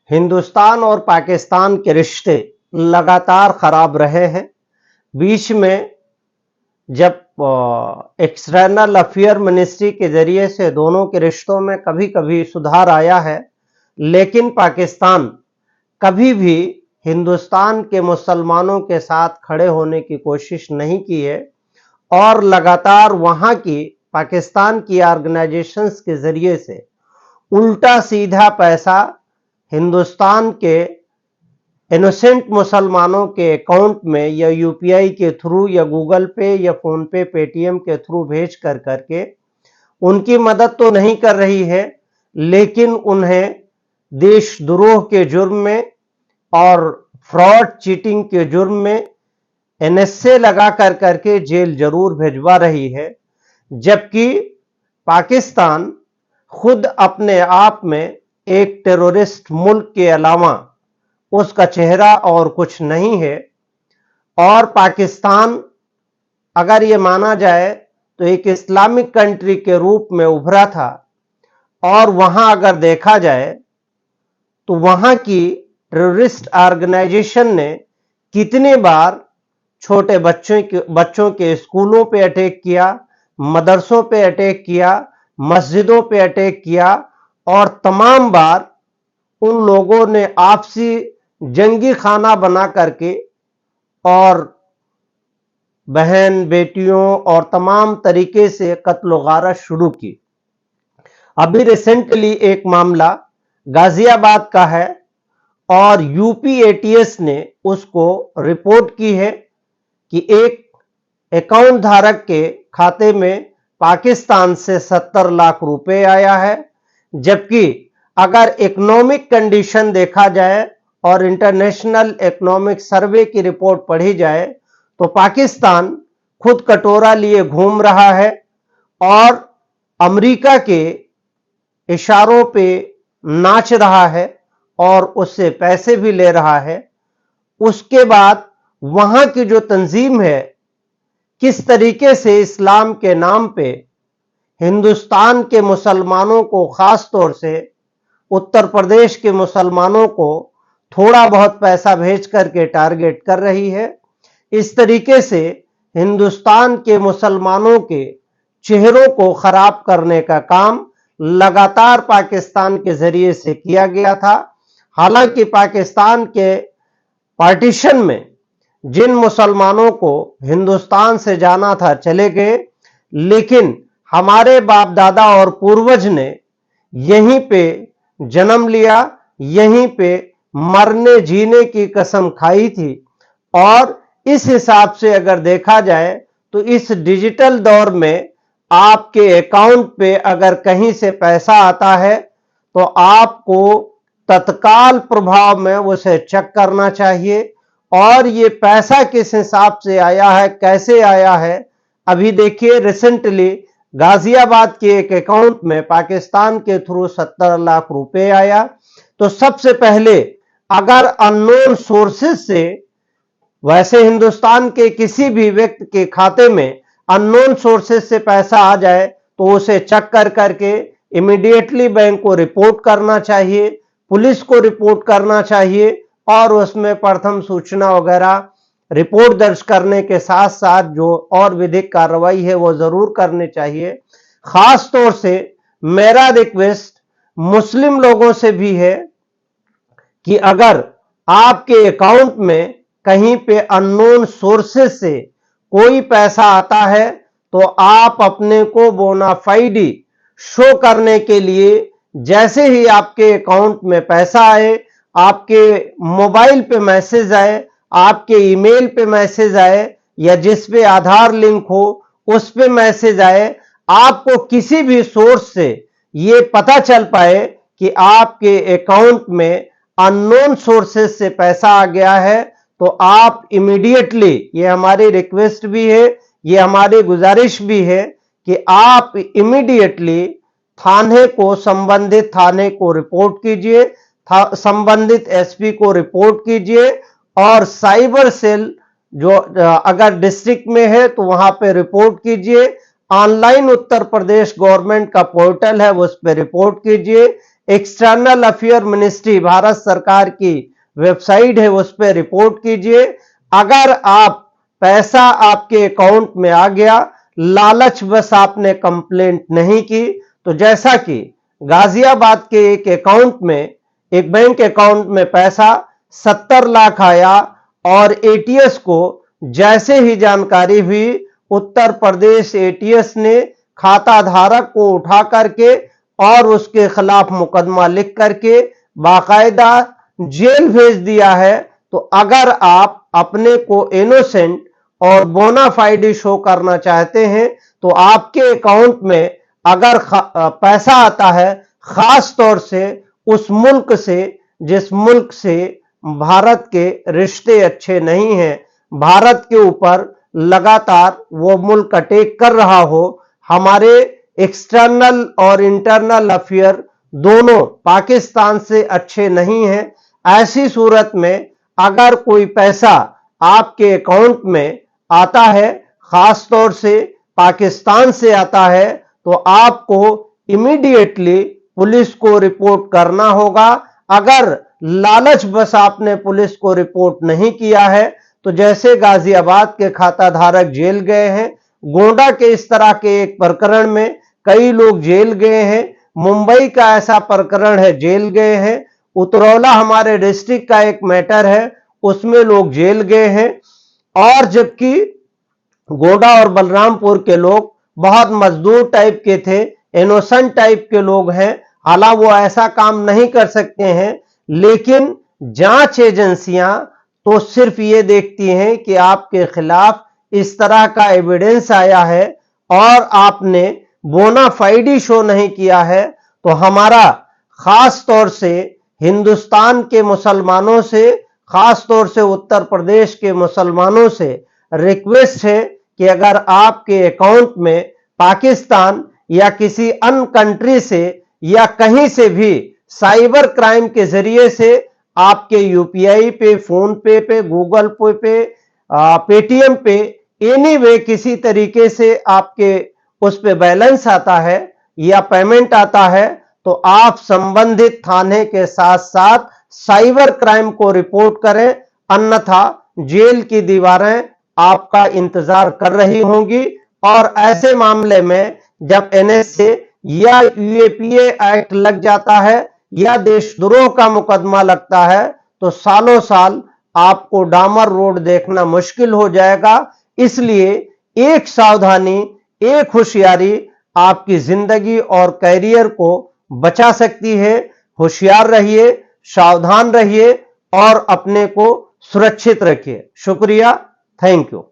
हिंदुस्तान और पाकिस्तान के रिश्ते लगातार खराब रहे हैं। बीच में जब एक्सटर्नल अफेयर मिनिस्ट्री के जरिए से दोनों के रिश्तों में कभी कभी सुधार आया है, लेकिन पाकिस्तान कभी भी हिंदुस्तान के मुसलमानों के साथ खड़े होने की कोशिश नहीं की है और लगातार वहां की पाकिस्तान की ऑर्गेनाइजेशंस के जरिए से उल्टा सीधा पैसा हिंदुस्तान के इनोसेंट मुसलमानों के अकाउंट में या यूपीआई के थ्रू या गूगल पे या फोन पे पेटीएम के थ्रू भेज कर करके उनकी मदद तो नहीं कर रही है, लेकिन उन्हें देशद्रोह के जुर्म में और फ्रॉड चीटिंग के जुर्म में एनएसए लगा कर करके जेल जरूर भिजवा रही है। जबकि पाकिस्तान खुद अपने आप में एक टेररिस्ट मुल्क के अलावा उसका चेहरा और कुछ नहीं है। और पाकिस्तान अगर ये माना जाए तो एक इस्लामिक कंट्री के रूप में उभरा था, और वहां अगर देखा जाए तो वहां की टेररिस्ट ऑर्गेनाइजेशन ने कितनी बार छोटे बच्चों के स्कूलों पे अटैक किया, मदरसों पे अटैक किया, मस्जिदों पे अटैक किया, और तमाम बार उन लोगों ने आपसी जंगी खाना बना करके और बहन बेटियों और तमाम तरीके से कत्ल गारत शुरू की। अभी रिसेंटली एक मामला गाजियाबाद का है और यूपी एटीएस ने उसको रिपोर्ट की है कि एक अकाउंट धारक के खाते में पाकिस्तान से 70 लाख रुपए आया है। जबकि अगर इकोनॉमिक कंडीशन देखा जाए और इंटरनेशनल इकोनॉमिक सर्वे की रिपोर्ट पढ़ी जाए तो पाकिस्तान खुद कटोरा लिए घूम रहा है और अमेरिका के इशारों पे नाच रहा है और उससे पैसे भी ले रहा है। उसके बाद वहां की जो तंजीम है किस तरीके से इस्लाम के नाम पे हिंदुस्तान के मुसलमानों को, खास तौर से उत्तर प्रदेश के मुसलमानों को थोड़ा बहुत पैसा भेज करके टारगेट कर रही है। इस तरीके से हिंदुस्तान के मुसलमानों के चेहरों को खराब करने का काम लगातार पाकिस्तान के जरिए से किया गया था। हालांकि पाकिस्तान के पार्टीशन में जिन मुसलमानों को हिंदुस्तान से जाना था चले गए, लेकिन हमारे बाप दादा और पूर्वज ने यहीं पे जन्म लिया, यहीं पे मरने जीने की कसम खाई थी। और इस हिसाब से अगर देखा जाए तो इस डिजिटल दौर में आपके अकाउंट पे अगर कहीं से पैसा आता है तो आपको तत्काल प्रभाव में उसे चेक करना चाहिए और ये पैसा किस हिसाब से आया है, कैसे आया है। अभी देखिए रिसेंटली गाजियाबाद के एक अकाउंट में पाकिस्तान के थ्रू 70 लाख रुपए आया। तो सबसे पहले अगर अननोन सोर्सेस से, वैसे हिंदुस्तान के किसी भी व्यक्ति के खाते में अननोन सोर्सेस से पैसा आ जाए तो उसे चेक कर करके इमीडिएटली बैंक को रिपोर्ट करना चाहिए, पुलिस को रिपोर्ट करना चाहिए और उसमें प्रथम सूचना वगैरह रिपोर्ट दर्ज करने के साथ साथ जो और विधिक कार्रवाई है वो जरूर करनी चाहिए। खास तौर से मेरा रिक्वेस्ट मुस्लिम लोगों से भी है कि अगर आपके अकाउंट में कहीं पे अननोन सोर्सेस से कोई पैसा आता है तो आप अपने को बोनाफाइडी शो करने के लिए जैसे ही आपके अकाउंट में पैसा आए, आपके मोबाइल पे मैसेज आए, आपके ईमेल पे मैसेज आए या जिस पे आधार लिंक हो उस पे मैसेज आए, आपको किसी भी सोर्स से ये पता चल पाए कि आपके अकाउंट में अननोन सोर्सेस से पैसा आ गया है तो आप इमीडिएटली, ये हमारी रिक्वेस्ट भी है, ये हमारी गुजारिश भी है कि आप इमीडिएटली संबंधित थाने को रिपोर्ट कीजिए, संबंधित एसपी को रिपोर्ट कीजिए और साइबर सेल जो अगर डिस्ट्रिक्ट में है तो वहां पे रिपोर्ट कीजिए। ऑनलाइन उत्तर प्रदेश गवर्नमेंट का पोर्टल है उस पर रिपोर्ट कीजिए। एक्सटर्नल अफेयर मिनिस्ट्री भारत सरकार की वेबसाइट है उस पर रिपोर्ट कीजिए। अगर आप पैसा आपके अकाउंट में आ गया, लालच बस आपने कंप्लेंट नहीं की, तो जैसा कि गाजियाबाद के एक अकाउंट में, एक बैंक अकाउंट में पैसा 70 लाख आया और एटीएस को जैसे ही जानकारी हुई, उत्तर प्रदेश एटीएस ने खाता धारक को उठा करके और उसके खिलाफ मुकदमा लिख करके बाकायदा जेल भेज दिया है। तो अगर आप अपने को इनोसेंट और बोनाफाइड शो करना चाहते हैं तो आपके अकाउंट में अगर पैसा आता है, खास तौर से उस मुल्क से जिस मुल्क से भारत के रिश्ते अच्छे नहीं हैं, भारत के ऊपर लगातार वो मुल्क अटैक कर रहा हो, हमारे एक्सटर्नल और इंटरनल अफेयर दोनों पाकिस्तान से अच्छे नहीं हैं, ऐसी सूरत में अगर कोई पैसा आपके अकाउंट में आता है, खास तौर से पाकिस्तान से आता है, तो आपको इमीडिएटली पुलिस को रिपोर्ट करना होगा। अगर लालच बस आपने पुलिस को रिपोर्ट नहीं किया है, तो जैसे गाजियाबाद के खाता धारक जेल गए हैं, गोंडा के इस तरह के एक प्रकरण में कई लोग जेल गए हैं, मुंबई का ऐसा प्रकरण है जेल गए हैं, उतरौला हमारे डिस्ट्रिक्ट का एक मैटर है उसमें लोग जेल गए हैं, और जबकि गोंडा और बलरामपुर के लोग बहुत मजदूर टाइप के थे, इनोसेंट टाइप के लोग हैं, हालांकि वो ऐसा काम नहीं कर सकते हैं, लेकिन जांच एजेंसियां तो सिर्फ ये देखती हैं कि आपके खिलाफ इस तरह का एविडेंस आया है और आपने बोनाफाइडी शो नहीं किया है, तो हमारा खास तौर से हिंदुस्तान के मुसलमानों से, खास तौर से उत्तर प्रदेश के मुसलमानों से रिक्वेस्ट है कि अगर आपके अकाउंट में पाकिस्तान या किसी अन्य कंट्री से या कहीं से भी साइबर क्राइम के जरिए से आपके यूपीआई पे, फोन पे, गूगल पे, पेटीएम पे, एनीवे किसी तरीके से आपके उस पे बैलेंस आता है या पेमेंट आता है, तो आप संबंधित थाने के साथ साथ साइबर क्राइम को रिपोर्ट करें, अन्यथा जेल की दीवारें आपका इंतजार कर रही होंगी। और ऐसे मामले में जब एनएसए या यूएपीए एक्ट लग जाता है या देशद्रोह का मुकदमा लगता है, तो सालों साल आपको डामर रोड देखना मुश्किल हो जाएगा। इसलिए एक सावधानी, एक होशियारी आपकी जिंदगी और कैरियर को बचा सकती है। होशियार रहिए, सावधान रहिए और अपने को सुरक्षित रखिए। शुक्रिया, थैंक यू।